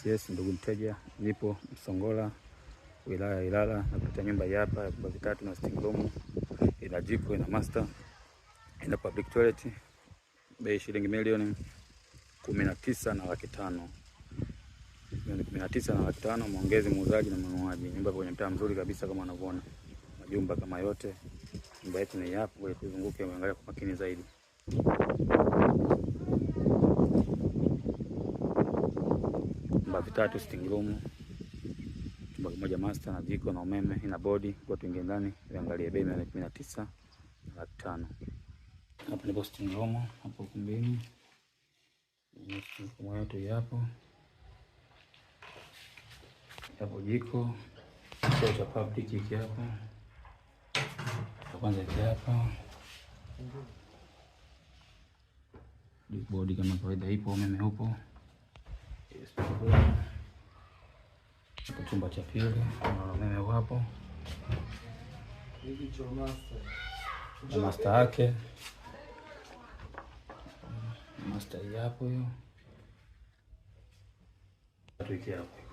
Yes, ndugu mteja, nipo Msongola, wilaya ya Ilala, na kuletea nyumba hii hapa ya vyumba vitatu na sitting room. Ina jiko, ina master, ina public toilet. Bei shilingi milioni 19,500,000. Milioni 19,500,000, muongeze muuzaji na mnunuaji. Nyumba kwenye mtaa mzuri kabisa kama unavyoona. Majumba kama yote. Nyumba yetu ni hapa, wewe tuzunguke uangalie kwa makini zaidi. Vyumba vitatu sitting room. Chumba kimoja master na jiko na umeme, ina bodi. Kwa tuingie ndani, tuangalie bei. Milioni 19,500,000. Hapa ni sitting room, hapo ukumbini. Sitting room yetu hapo. Hapo jiko. Choo cha public hiki hapo. Kwanza hiki hapa. Bodi kama kawaida ipo, umeme upo. Chumba cha pili, umeme wapo. Hiki choo master. Na master yake. Master hapo hiyo. Watu hiki hapo.